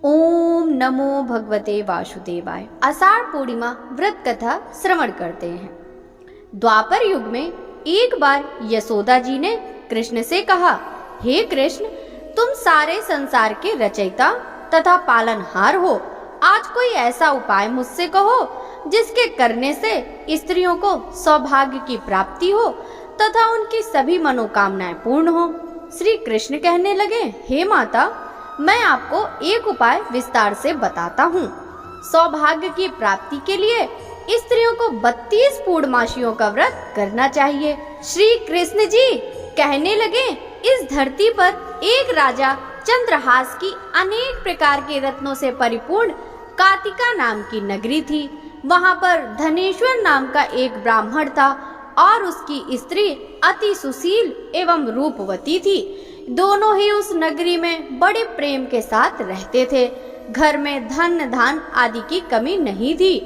ओम नमो भगवते वासुदेवाय। आषाढ़ पूर्णिमा व्रत कथा श्रवण करते हैं। द्वापर युग में एक बार यशोदा जी ने कृष्ण से कहा, हे कृष्ण, तुम सारे संसार के रचयिता तथा पालनहार हो। आज कोई ऐसा उपाय मुझसे कहो जिसके करने से स्त्रियों को सौभाग्य की प्राप्ति हो तथा उनकी सभी मनोकामनाएं पूर्ण हो। श्री कृष्ण कहने लगे, हे माता, मैं आपको एक उपाय विस्तार से बताता हूँ। सौभाग्य की प्राप्ति के लिए स्त्रियों को 32 पूर्णमासियों का व्रत करना चाहिए। श्री कृष्ण जी कहने लगे, इस धरती पर एक राजा चंद्रहास की अनेक प्रकार के रत्नों से परिपूर्ण कातिका नाम की नगरी थी। वहाँ पर धनेश्वर नाम का एक ब्राह्मण था और उसकी स्त्री अति सुशील एवं रूपवती थी। दोनों ही उस नगरी में बड़े प्रेम के साथ रहते थे। घर में धन धान आदि की कमी नहीं थी।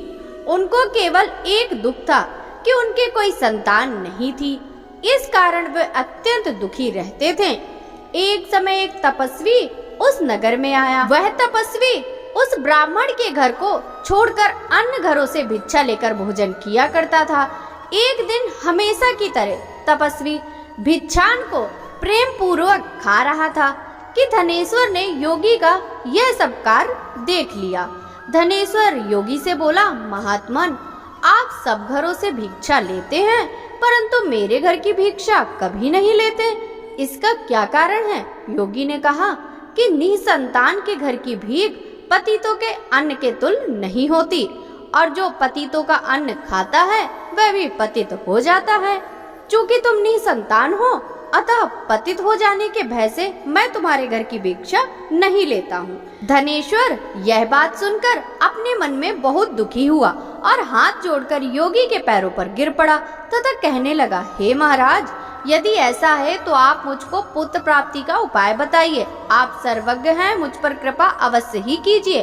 उनको केवल एक दुख था कि उनके कोई संतान नहीं थी। इस कारण वे अत्यंत दुखी रहते थे। एक समय एक तपस्वी उस नगर में आया। वह तपस्वी उस ब्राह्मण के घर को छोड़कर अन्य घरों से भिक्षा लेकर भोजन किया करता था। एक दिन हमेशा की तरह तपस्वी भिक्षान को प्रेम पूर्वक खा रहा था कि धनेश्वर ने योगी का यह सब कार्य देख लिया। धनेश्वर योगी से बोला, महात्मन, आप सब घरों से भिक्षा लेते हैं परंतु मेरे घर की भिक्षा कभी नहीं लेते, इसका क्या कारण है? योगी ने कहा कि निसंतान के घर की भीख पतितों के अन्न के तुल्य नहीं होती और जो पतितों का अन्न खाता है वह भी पतित हो जाता है। चूंकि तुम निसंतान हो अतः पतित हो जाने के भय से मैं तुम्हारे घर की भिक्षा नहीं लेता हूँ। धनेश्वर यह बात सुनकर अपने मन में बहुत दुखी हुआ और हाथ जोड़कर योगी के पैरों पर गिर पड़ा तथा कहने लगा, हे महाराज, यदि ऐसा है तो आप मुझको पुत्र प्राप्ति का उपाय बताइए। आप सर्वज्ञ हैं, मुझ पर कृपा अवश्य ही कीजिए।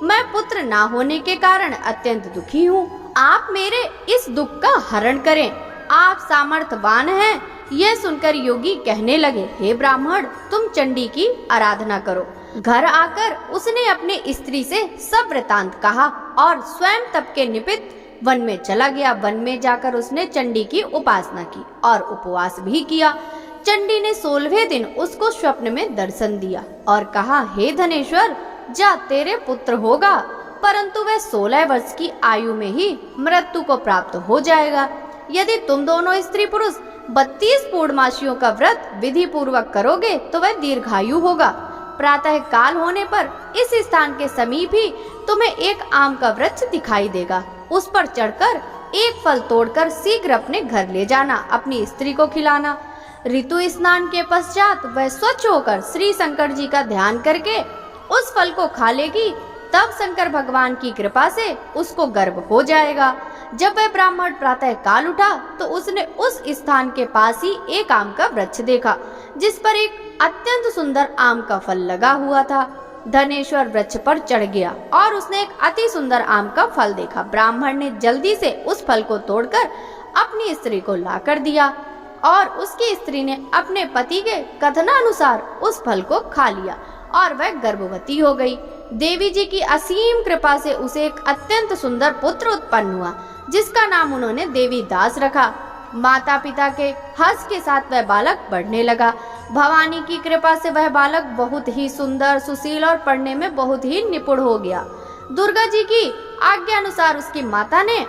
मैं पुत्र ना होने के कारण अत्यंत दुखी हूँ। आप मेरे इस दुख का हरण करें। आप सामर्थ्यवान हैं। यह सुनकर योगी कहने लगे, हे ब्राह्मण, तुम चंडी की आराधना करो। घर आकर उसने अपने स्त्री से सब वृतांत कहा और स्वयं तप के निमित्त वन में चला गया। वन में जाकर उसने चंडी की उपासना की और उपवास भी किया। चंडी ने 16वें दिन उसको स्वप्न में दर्शन दिया और कहा, हे धनेश्वर, जा, तेरे पुत्र होगा परंतु वह 16 वर्ष की आयु में ही मृत्यु को प्राप्त हो जाएगा। यदि तुम दोनों स्त्री पुरुष 32 पूर्णमासियों का व्रत विधि पूर्वक करोगे तो वह दीर्घायु होगा। प्रातः काल होने पर इस स्थान के समीप ही तुम्हें एक आम का वृक्ष दिखाई देगा। उस पर चढ़कर एक फल तोड़कर शीघ्र अपने घर ले जाना, अपनी स्त्री को खिलाना। ऋतु स्नान के पश्चात वह स्वच्छ होकर श्री शंकर जी का ध्यान करके उस फल को खा लेगी। तब शंकर भगवान की कृपा से उसको गर्भ हो जाएगा। जब वह ब्राह्मण प्रातः काल उठा तो उसने उस स्थान के पास ही एक आम का वृक्ष देखा जिस पर एक अत्यंत सुंदर आम का फल लगा हुआ था। धनेश्वर वृक्ष पर चढ़ गया और उसने एक अति सुंदर आम का फल देखा। ब्राह्मण ने जल्दी से उस फल को तोड़कर अपनी स्त्री को लाकर दिया और उसकी स्त्री ने अपने पति के कथनानुसार उस फल को खा लिया और वह गर्भवती हो गई। देवी जी की असीम कृपा से उसे एक अत्यंत सुंदर पुत्र उत्पन्न हुआ जिसका नाम उन्होंने देवी दास रखा। माता पिता के हर्ष के साथ वह बालक बढ़ने लगा। भवानी की कृपा से वह बालक बहुत ही सुंदर, सुशील और पढ़ने में बहुत ही निपुण हो गया। दुर्गा जी की आज्ञा अनुसार उसकी माता ने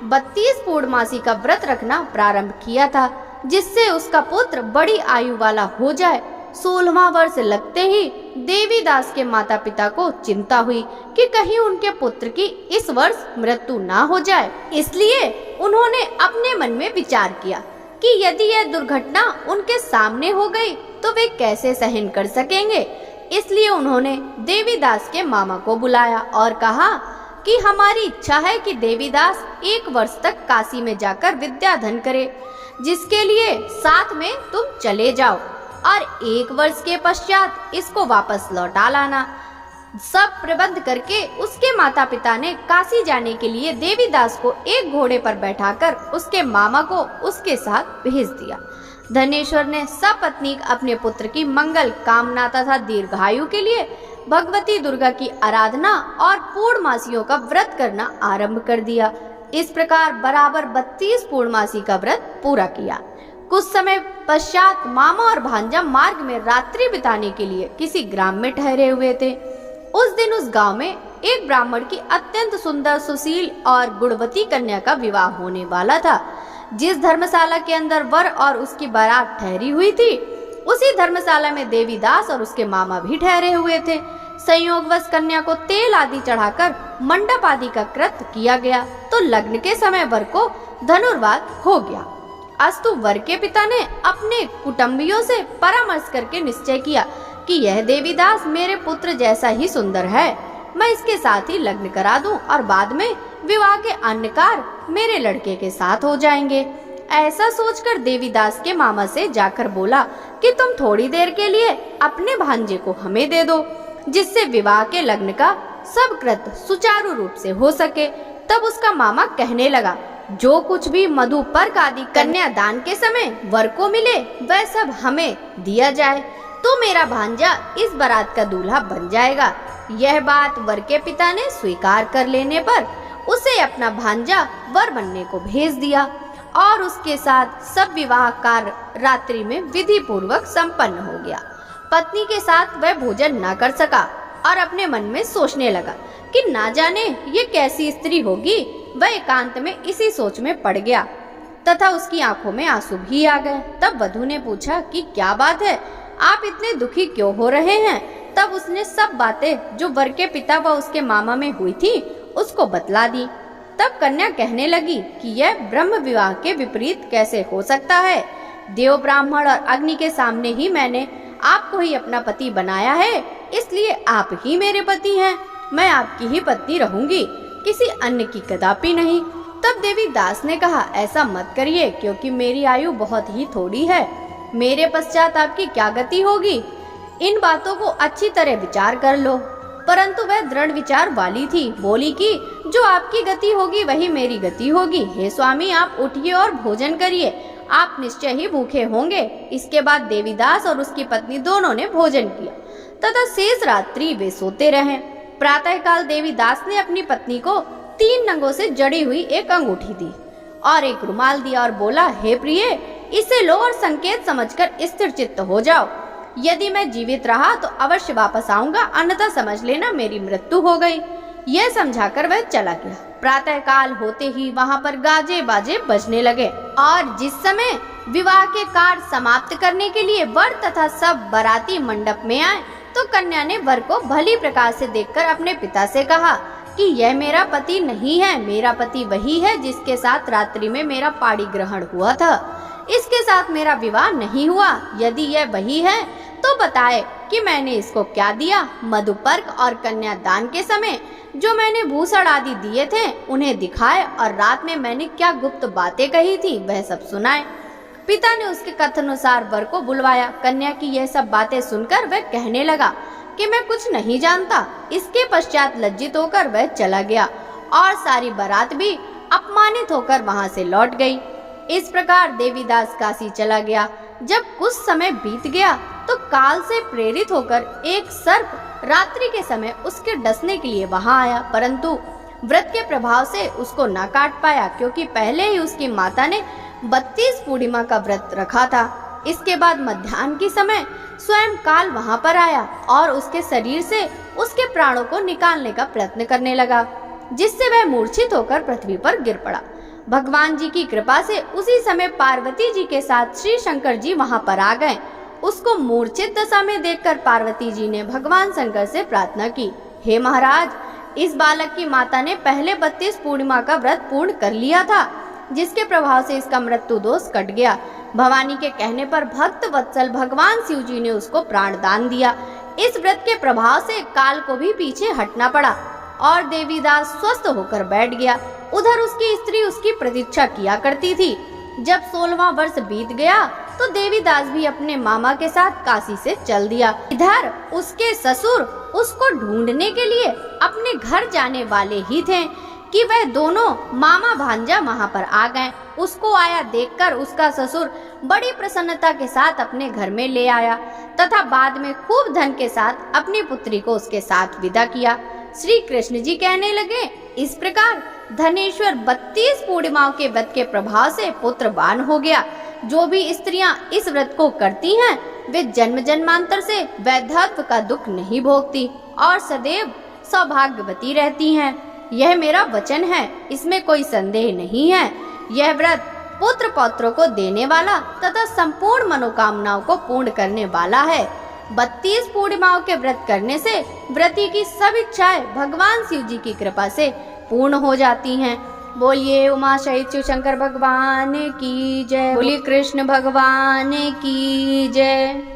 32 पूर्णमासी का व्रत रखना प्रारंभ किया था जिससे उसका पुत्र बड़ी आयु वाला हो जाए। 16वां वर्ष लगते ही देवी दास के माता पिता को चिंता हुई कि कहीं उनके पुत्र की इस वर्ष मृत्यु ना हो जाए। इसलिए उन्होंने अपने मन में विचार किया कि यदि यह दुर्घटना उनके सामने हो गई तो वे कैसे सहन कर सकेंगे। इसलिए उन्होंने देवी दास के मामा को बुलाया और कहा कि हमारी इच्छा है कि देवी दास 1 वर्ष तक काशी में जाकर विद्याधन करे, जिसके लिए साथ में तुम चले जाओ और 1 वर्ष के पश्चात इसको वापस लौटा लाना। सब प्रबंध करके उसके माता पिता ने काशी जाने के लिए देवी दास को एक घोड़े पर बैठाकर उसके मामा को उसके साथ भेज दिया। धनेश्वर ने सपत्नीक अपने पुत्र की मंगल कामना तथा दीर्घायु के लिए भगवती दुर्गा की आराधना और पूर्णमासियों का व्रत करना आरंभ कर दिया। इस प्रकार बराबर 32 पूर्णमासी का व्रत पूरा किया। कुछ समय पश्चात मामा और भांजा मार्ग में रात्रि बिताने के लिए किसी ग्राम में ठहरे हुए थे। उस दिन उस गांव में एक ब्राह्मण की अत्यंत सुंदर, सुशील और गुणवती कन्या का विवाह होने वाला था। जिस धर्मशाला के अंदर वर और उसकी बारात ठहरी हुई थी, उसी धर्मशाला में देवीदास और उसके मामा भी ठहरे हुए थे। संयोगवश कन्या को तेल आदि चढ़ाकर मंडप आदि का कृत्य किया गया तो लग्न के समय वर को धनुर्वात हो गया। अस्तु वर के पिता ने अपने कुटुंबियों से परामर्श करके निश्चय किया कि यह देवीदास मेरे पुत्र जैसा ही सुंदर है, मैं इसके साथ ही लग्न करा दूं और बाद में विवाह के अन्य कार्य मेरे लड़के के साथ हो जाएंगे। ऐसा सोचकर देवीदास के मामा से जाकर बोला कि तुम थोड़ी देर के लिए अपने भांजे को हमें दे दो, जिससे विवाह के लग्न का सब कृत्य सुचारू रूप से हो सके। तब उसका मामा कहने लगा, जो कुछ भी मधुपर्क आदि कन्यादान के समय वर को मिले वह सब हमें दिया जाए, तो मेरा भांजा इस बारात का दूल्हा बन जाएगा। यह बात वर के पिता ने स्वीकार कर लेने पर उसे अपना भांजा वर बनने को भेज दिया और उसके साथ सब विवाह कार्य रात्रि में विधि पूर्वक संपन्न हो गया। पत्नी के साथ वह भोजन न कर सका और अपने मन में सोचने लगा कि ना जाने ये कैसी स्त्री होगी। वह एकांत में इसी सोच में पड़ गया तथा उसकी आंखों में आंसू भी आ गए। तब वधू ने पूछा कि क्या बात है, आप इतने दुखी क्यों हो रहे हैं? तब उसने सब बातें जो वर के पिता व उसके मामा में हुई थी उसको बतला दी। तब कन्या कहने लगी कि यह ब्रह्म विवाह के विपरीत कैसे हो सकता है। देव, ब्राह्मण और अग्नि के सामने ही मैंने आपको ही अपना पति बनाया है, इसलिए आप ही मेरे पति हैं। मैं आपकी ही पत्नी रहूंगी, किसी अन्य की कदापि नहीं। तब देवी दास ने कहा, ऐसा मत करिए, क्योंकि मेरी आयु बहुत ही थोड़ी है। मेरे पश्चात आपकी क्या गति होगी, इन बातों को अच्छी तरह विचार कर लो। परंतु वह दृढ़ विचार वाली थी, बोली कि जो आपकी गति होगी वही मेरी गति होगी। हे स्वामी, आप उठिए और भोजन करिए, आप निश्चय ही भूखे होंगे। इसके बाद देवीदास और उसकी पत्नी दोनों ने भोजन किया तथा शेष रात्रि वे सोते रहे। प्रातः काल देवीदास ने अपनी पत्नी को 3 नंगों से जड़ी हुई एक अंगूठी दी और एक रुमाल दिया और बोला, हे प्रिय, इसे लो और संकेत समझकर स्थिर चित्त हो जाओ। यदि मैं जीवित रहा तो अवश्य वापस आऊंगा, अन्यथा समझ लेना मेरी मृत्यु हो गई। यह समझाकर वह चला गया। प्रातः काल होते ही वहां पर गाजे बाजे बजने लगे और जिस समय विवाह के कार्य समाप्त करने के लिए वर तथा सब बाराती मंडप में आए तो कन्या ने वर को भली प्रकार से देखकर अपने पिता से कहा कि यह मेरा पति नहीं है, मेरा पति वही है जिसके साथ रात्रि में मेरा पाणी ग्रहण हुआ था। इसके साथ मेरा विवाह नहीं हुआ। यदि यह वही है तो बताए कि मैंने इसको क्या दिया। मधुपर्क और कन्यादान के समय जो मैंने भूषण आदि दिए थे उन्हें दिखाए और रात में मैंने क्या गुप्त बातें कही थी वह सब सुनाए। पिता ने उसके कथनानुसार वर को बुलवाया। कन्या की यह सब बातें सुनकर वह कहने लगा कि मैं कुछ नहीं जानता। इसके पश्चात लज्जित होकर वह चला गया और सारी बारात भी अपमानित होकर वहां से लौट गई। इस प्रकार देवीदास काशी चला गया। जब कुछ समय बीत गया तो काल से प्रेरित होकर एक सर्प रात्रि के समय उसके डसने के लिए वहां आया, परंतु व्रत के प्रभाव से उसको न काट पाया, क्योंकि पहले ही उसकी माता ने 32 पूर्णिमा का व्रत रखा था। इसके बाद मध्याह्न के समय स्वयं काल वहां पर आया और उसके शरीर से उसके प्राणों को निकालने का प्रयत्न करने लगा, जिससे वह मूर्छित होकर पृथ्वी पर गिर पड़ा। भगवान जी की कृपा से उसी समय पार्वती जी के साथ श्री शंकर जी वहां पर आ गए। उसको मूर्छित दशा में देखकर पार्वती जी ने भगवान शंकर से प्रार्थना की, हे महाराज, इस बालक की माता ने पहले 32 पूर्णिमा का व्रत पूर्ण कर लिया था, जिसके प्रभाव से इसका मृत्यु दोष कट गया। भवानी के कहने पर भक्त वत्सल भगवान शिव जी ने उसको प्राण दान दिया। इस व्रत के प्रभाव से काल को भी पीछे हटना पड़ा और देवीदास स्वस्थ होकर बैठ गया। उधर उसकी स्त्री उसकी प्रतीक्षा किया करती थी। जब 16वां वर्ष बीत गया तो देवीदास भी अपने मामा के साथ काशी से चल दिया। इधर उसके ससुर उसको ढूंढने के लिए अपने घर जाने वाले ही थे कि वह दोनों मामा भांजा वहां पर आ गए। उसको आया देखकर उसका ससुर बड़ी प्रसन्नता के साथ अपने घर में ले आया तथा बाद में खूब धन के साथ अपनी पुत्री को उसके साथ विदा किया। श्री कृष्ण जी कहने लगे, इस प्रकार धनेश्वर 32 पूर्णिमाओं के व्रत के प्रभाव से पुत्रवान हो गया। जो भी स्त्रियां इस व्रत को करती हैं, वे जन्म जन्मांतर से वैधव्य का दुख नहीं भोगती और सदैव सौभाग्यवती रहती हैं। यह मेरा वचन है, इसमें कोई संदेह नहीं है। यह व्रत पुत्र पौत्रों को देने वाला तथा संपूर्ण मनोकामनाओं को पूर्ण करने वाला है। 32 पूर्णिमाओं के व्रत करने से व्रती की सब इच्छाएं भगवान शिव जी की कृपा से पूर्ण हो जाती हैं। बोलिए उमा सहित शिव शंकर भगवान की जय। बोलिए कृष्ण भगवान की जय।